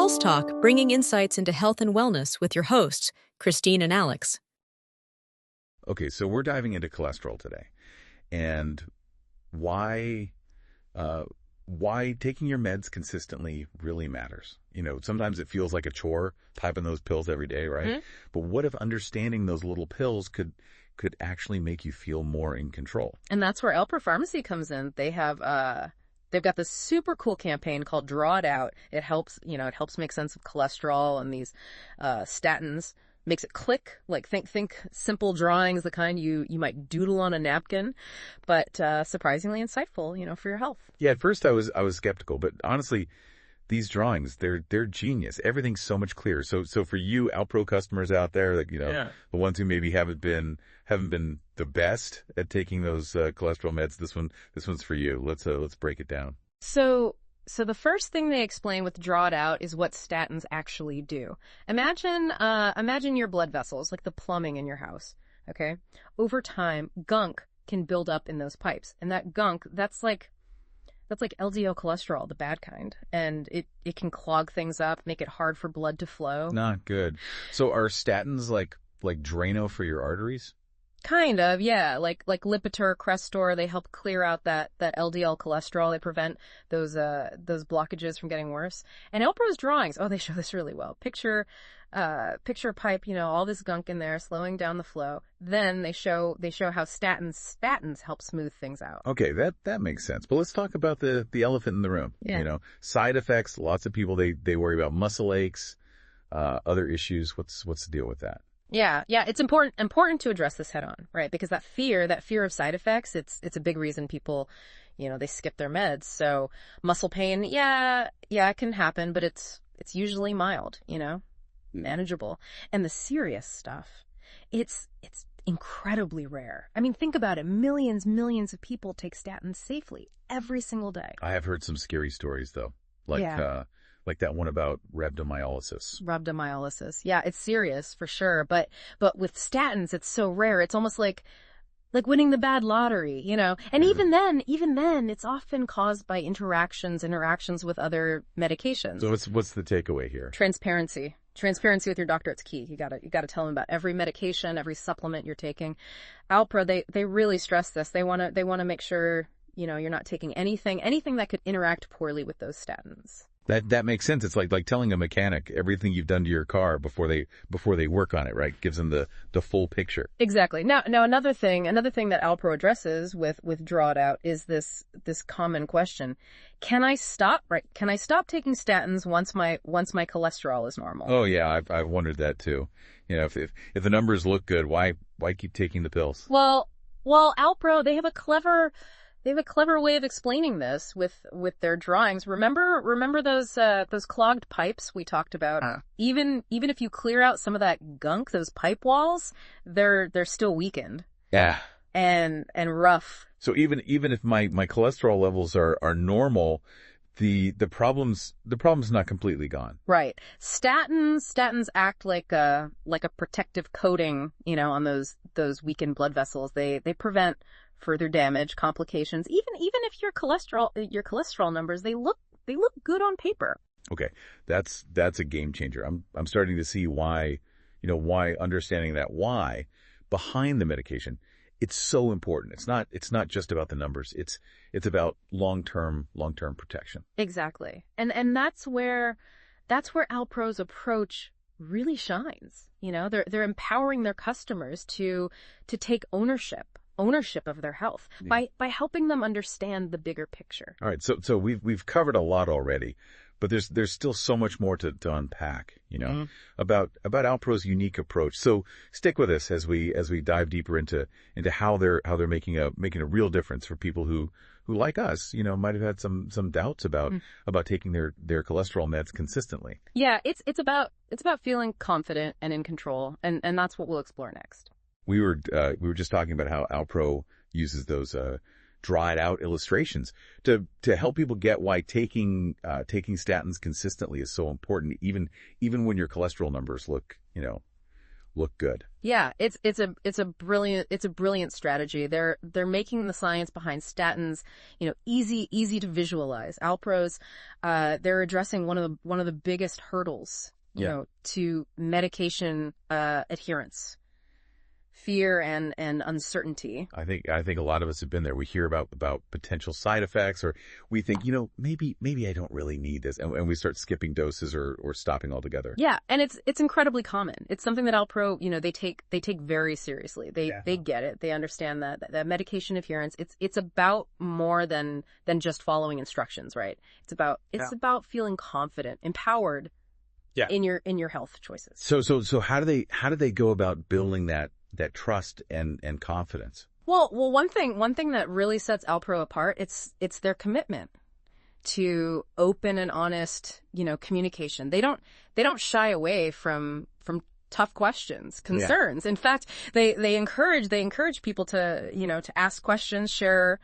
Pulse Talk, bringing insights into health and wellness with your hosts, Christine and Alex. Okay, so we're diving into cholesterol today, and why taking your meds consistently really matters. You know, sometimes it feels like a chore typing those pills every day, right? Mm-hmm. But what if understanding those little pills could actually make you feel more in control? And that's where Alpro Pharmacy comes in. They have they've got this super cool campaign called Draw It Out. It helps make sense of cholesterol and these statins. Makes it click, like think simple drawings, the kind you might doodle on a napkin, but surprisingly insightful, for your health. Yeah, at first I was skeptical, but honestly, these drawings, they're genius. Everything's so much clearer. So for you Alpro customers out there, like, the ones who maybe haven't been the best at taking those cholesterol meds, this one's for you. Let's break it down. So the first thing they explain with Draw It Out is what statins actually do. Imagine your blood vessels, like the plumbing in your house, okay? Over time, gunk can build up in those pipes. And that gunk, that's like LDL cholesterol, the bad kind. And it can clog things up, make it hard for blood to flow. Not good. So are statins like Drano for your arteries? Kind of, yeah. Like Lipitor, Crestor, they help clear out that LDL cholesterol. They prevent those blockages from getting worse. And Alpro's drawings, they show this really well. Picture a pipe, all this gunk in there, slowing down the flow. Then they show how statins help smooth things out. Okay, that makes sense. But let's talk about the elephant in the room. Yeah. Side effects. Lots of people they worry about muscle aches, other issues. What's the deal with that? Yeah. It's important to address this head on, right? Because that fear of side effects, it's a big reason people, they skip their meds. So muscle pain, it can happen, but it's usually mild, manageable. And the serious stuff, it's incredibly rare. I mean, think about it. Millions of people take statins safely every single day. I have heard some scary stories though. Like that one about rhabdomyolysis. Rhabdomyolysis. Yeah, it's serious for sure. But with statins, it's so rare. It's almost like winning the bad lottery, And even then, it's often caused by interactions with other medications. So what's the takeaway here? Transparency with your doctor. It's key. You gotta tell them about every medication, every supplement you're taking. Alpro, they really stress this. They wanna make sure, you're not taking anything that could interact poorly with those statins. That makes sense. It's like telling a mechanic everything you've done to your car before they work on it, right? Gives them the full picture. Exactly. Now another thing that Alpro addresses with Draw It Out is this common question. Can I stop taking statins once my cholesterol is normal? Oh yeah, I've wondered that too. If the numbers look good, why keep taking the pills? Well, Alpro, they have a clever way of explaining this with their drawings. Remember those clogged pipes we talked about? Even if you clear out some of that gunk, those pipe walls, they're still weakened. Yeah. And rough. So even if my cholesterol levels are normal, the problem's not completely gone. Right. Statins act like a protective coating, on those weakened blood vessels. They prevent further damage, complications. Even if your cholesterol numbers, they look good on paper. Okay, that's a game changer. I'm starting to see why understanding that why behind the medication, it's so important. It's not just about the numbers. It's about long-term protection. Exactly. And that's where Alpro's approach really shines. They're empowering their customers to take ownership of their health by helping them understand the bigger picture. All right. So we've covered a lot already, but there's still so much more to unpack, about Alpro's unique approach. So stick with us as we dive deeper into how they're making a real difference for people who like us, might have had some doubts about taking their cholesterol meds consistently. Yeah, it's about feeling confident and in control, and that's what we'll explore next. We were just talking about how Alpro uses those dried out illustrations to help people get why taking statins consistently is so important, even when your cholesterol numbers look look good. Yeah, it's a brilliant strategy. They're making the science behind statins, easy to visualize. Alpro's, they're addressing one of the biggest hurdles, to medication adherence, fear and uncertainty. I think a lot of us have been there. We hear about potential side effects, or we think, maybe I don't really need this, and we start skipping doses or stopping altogether. Yeah, and it's incredibly common. It's something that Alpro, they take very seriously. They get it. They understand that medication adherence, it's about more than just following instructions, right? It's about feeling confident, empowered in your health choices. So how do they go about building that trust and confidence? Well, one thing that really sets Alpro apart, it's their commitment to open and honest, communication. They don't shy away from tough questions, concerns. Yeah. In fact, they encourage people to ask questions, share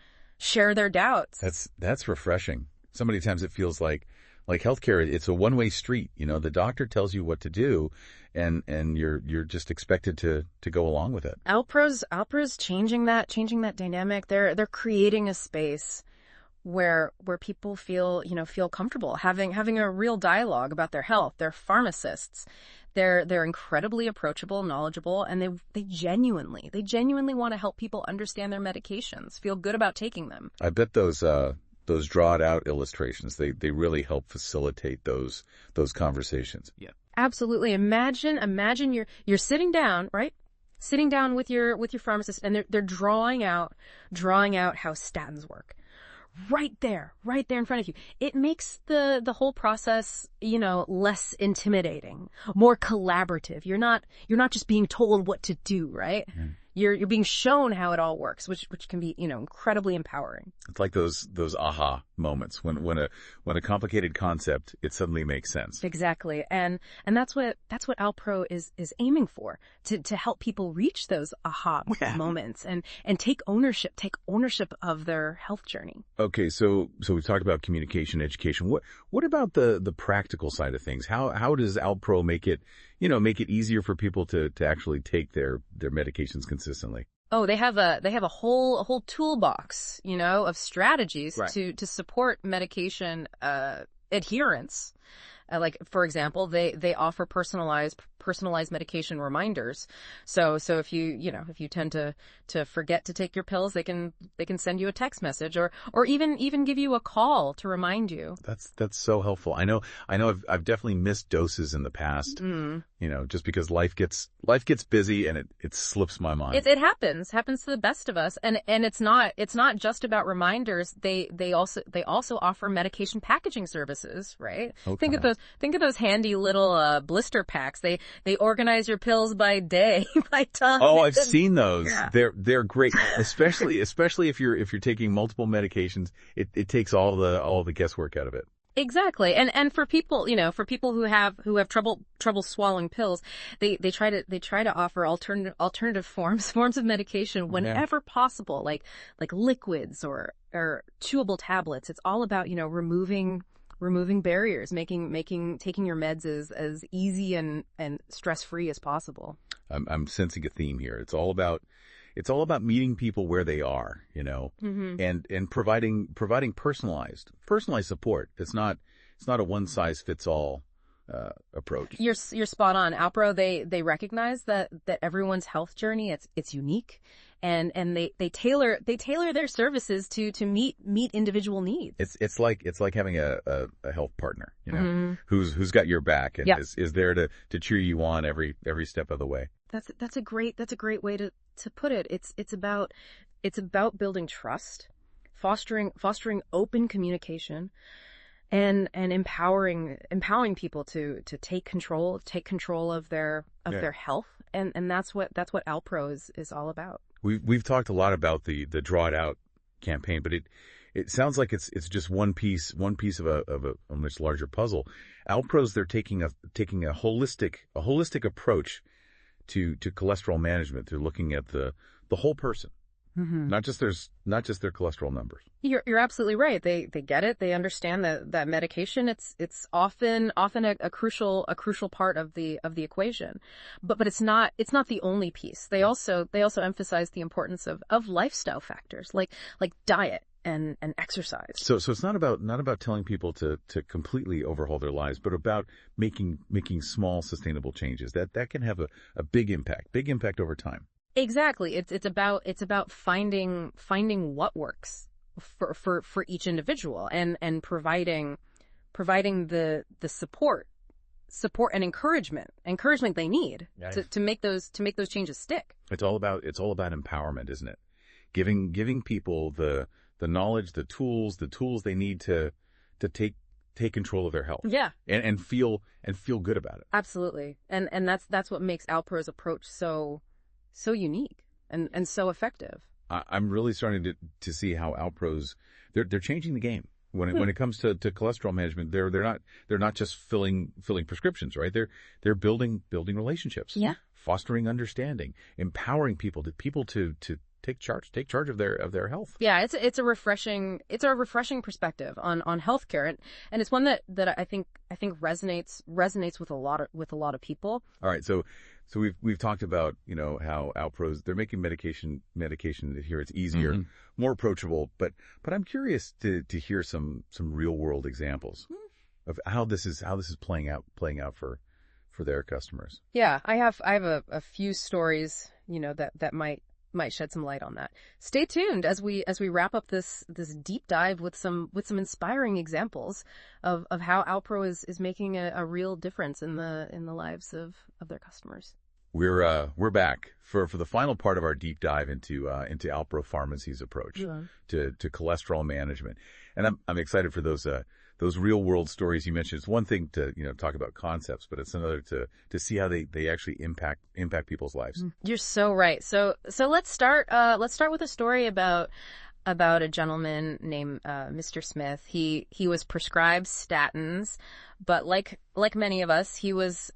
their doubts. That's refreshing. So many times it feels like healthcare, it's a one-way street. The doctor tells you what to do, and you're just expected to go along with it. Alpro's changing that dynamic. They're creating a space where people feel comfortable having a real dialogue about their health. They're pharmacists. They're incredibly approachable, knowledgeable, and they genuinely want to help people understand their medications, feel good about taking them. I bet those drawed out illustrations, they really help facilitate those conversations. Yeah. Absolutely. Imagine you're sitting down, right? Sitting down with your pharmacist, and they're drawing out how statins work. Right there in front of you. It makes the whole process, less intimidating, more collaborative. You're not just being told what to do, right? Mm. You're being shown how it all works, which can be, incredibly empowering. It's like those aha moments when a complicated concept, it suddenly makes sense. Exactly. And that's what Alpro is aiming for, to help people reach those aha moments and take ownership of their health journey. Okay, so we've talked about communication, education. What about the practical side of things? How does Alpro make it easier for people to actually take their medications consistently? Oh, they have a whole toolbox, of strategies to support medication adherence. Like, for example, they offer personalized medication reminders. So if you tend to forget to take your pills, they can send you a text message or even give you a call to remind you. That's so helpful. I know I've definitely missed doses in the past. Mm. Just because life gets busy and it slips my mind. It happens to the best of us. And it's not just about reminders. They also offer medication packaging services, right? Okay. Think of those handy little blister packs. They organize your pills by day, by time. Oh, I've seen those. Yeah. They're great, especially if you're taking multiple medications. It takes all the guesswork out of it. Exactly. And for people, who have trouble swallowing pills, they try to offer alternative forms of medication whenever possible, like liquids or chewable tablets. It's all about, removing barriers, making taking your meds as easy and stress-free as possible. I'm sensing a theme here. It's all about meeting people where they are, mm-hmm. and providing personalized support. It's not a one size fits all approach. You're spot on. Alpro, they recognize that everyone's health journey, it's unique, and they tailor their services to meet individual needs. It's like having a health partner, mm-hmm. who's got your back and is there to cheer you on every step of the way. That's a great way to put it. It's about building trust, fostering open communication, and empowering people to take control of their health, and that's what Alpro is all about. We've talked a lot about the Draw It Out campaign, but it sounds like it's just one piece of a much larger puzzle. Alpro's, they're taking a holistic approach to cholesterol management. They're looking at the whole person, Not just their cholesterol numbers. You're absolutely right. They get it. They understand that medication, it's often a crucial part of the equation. But it's not the only piece. They also emphasize the importance of lifestyle factors like diet and exercise. So it's not about telling people to completely overhaul their lives, but about making small sustainable changes that can have a big impact over time. Exactly. It's about finding what works for each individual and providing the support and encouragement they need to make those changes stick. It's all about empowerment, isn't it? Giving people the knowledge, the tools they need to take control of their health. Yeah. And feel good about it. Absolutely. And that's what makes Alpro's approach so unique and so effective. I'm really starting to see how Alpro's they're changing the game when it comes to cholesterol management. They're not just filling prescriptions, right? They're building relationships. Yeah. Fostering understanding, empowering people to take charge of their health. Yeah, it's a refreshing perspective on healthcare, and it's one that I think resonates with a lot of people. All right, so we've talked about how Alpro's they're making medication adherence easier, more approachable, but I'm curious to hear some real world examples of how this is playing out for their customers. Yeah, I have a few stories that might shed some light on that. Stay tuned as we wrap up this deep dive with some inspiring examples of how Alpro is making a real difference in the lives of their customers. We're back for the final part of our deep dive into Alpro Pharmacy's approach to cholesterol management, and I'm excited for those real world stories you mentioned. It's one thing to talk about concepts, but it's another to see how they actually impact people's lives. You're so right. So let's start with a story about a gentleman named Mr. Smith. He was prescribed statins, but like many of us, he was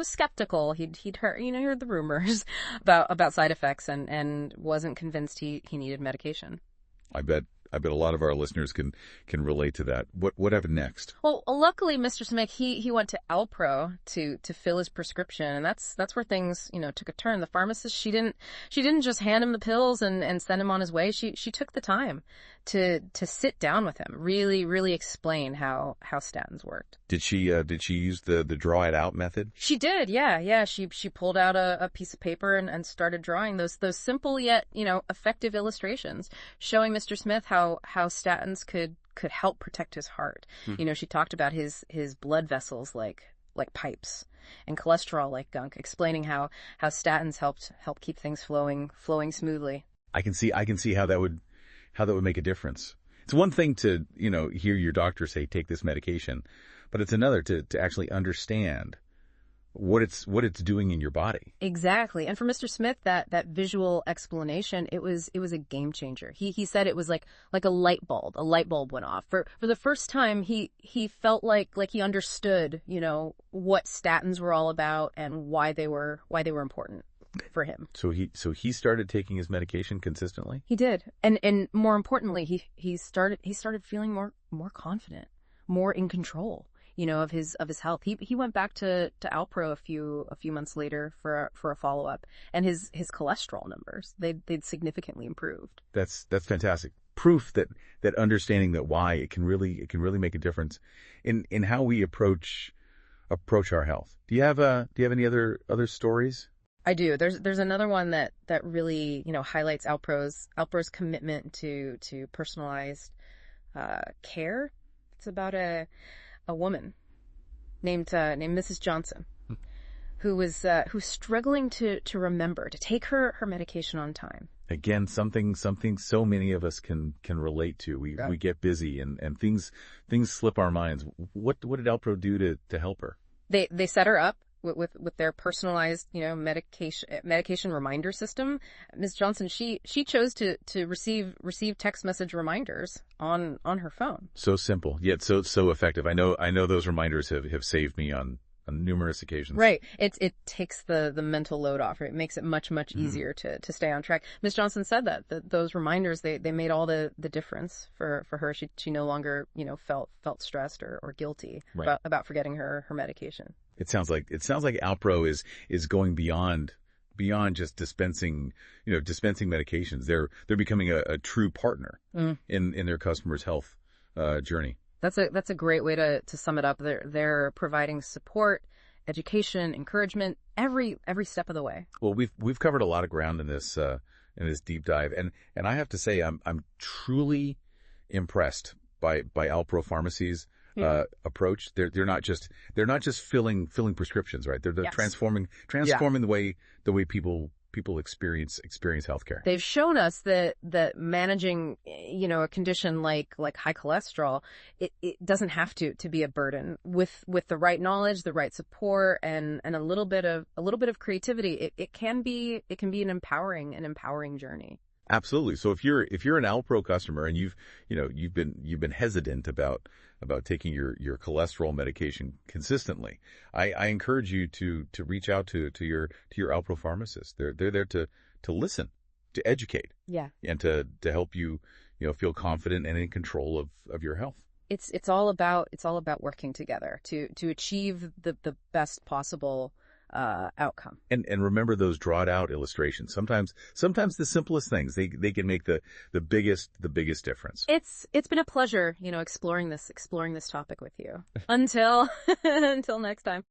skeptical. He'd heard the rumors about side effects and wasn't convinced he needed medication. I bet a lot of our listeners can relate to that. What happened next? Well, luckily, Mr. Smith, he went to Alpro to fill his prescription, and that's where things took a turn. The pharmacist, she didn't just hand him the pills and send him on his way. She took the time to sit down with him, really explain how statins worked. Did she use the draw it out method? She did, yeah. She pulled out a piece of paper and started drawing those simple yet effective illustrations showing Mr. Smith how statins could help protect his heart. She talked about his blood vessels like pipes and cholesterol like gunk, explaining how statins help keep things flowing smoothly. I can see how that would make a difference. It's one thing to hear your doctor say take this medication, but it's another to actually understand what it's doing in your body. Exactly. And for Mr. Smith, that visual explanation, it was a game changer. He said it was like a light bulb. A light bulb went off. For the first time, he felt like he understood, what statins were all about and why they were important for him. So he started taking his medication consistently? He did. And more importantly, he started feeling more confident, more in control. Of his health. He went back to Alpro a few months later for a follow up, and his cholesterol numbers they'd significantly improved. That's fantastic. Proof that understanding that why it can really make a difference in how we approach our health. Do you have any other stories? I do. There's another one that really highlights Alpro's commitment to personalized care. It's about a woman named Mrs. Johnson, who's struggling to remember to take her medication on time. Again, something so many of us can relate to. We get busy and things slip our minds. What did Alpro do to help her? They set her up with their personalized medication reminder system. Ms. Johnson, she chose to receive text message reminders on her phone. So simple yet so effective. I know those reminders have saved me on on numerous occasions. Right. It takes the mental load off. Right? It makes it much easier to stay on track. Ms. Johnson said that those reminders they made all the difference for her. She no longer felt stressed or guilty about forgetting her medication. It sounds like Alpro is going beyond just dispensing medications. They're becoming a true partner in their customers' health journey. That's a great way to sum it up. They're providing support, education, encouragement every step of the way. Well, we've covered a lot of ground in this deep dive, and I have to say I'm truly impressed by Alpro Pharmacy's approach. They're not just filling prescriptions, right? They're transforming the way people experience healthcare. They've shown us that managing, a condition like high cholesterol, it doesn't have to be a burden. With the right knowledge, the right support, and a little bit of creativity, it can be an empowering journey. Absolutely. So if you're an Alpro customer and you've been hesitant about taking your cholesterol medication consistently, I encourage you to reach out to your Alpro pharmacist. They're there to listen, to educate, and to help you feel confident and in control of your health. It's all about working together to achieve the best possible outcome. And remember those drawed out illustrations. Sometimes the simplest things, they can make the biggest difference. It's been a pleasure, exploring this topic with you. Until next time.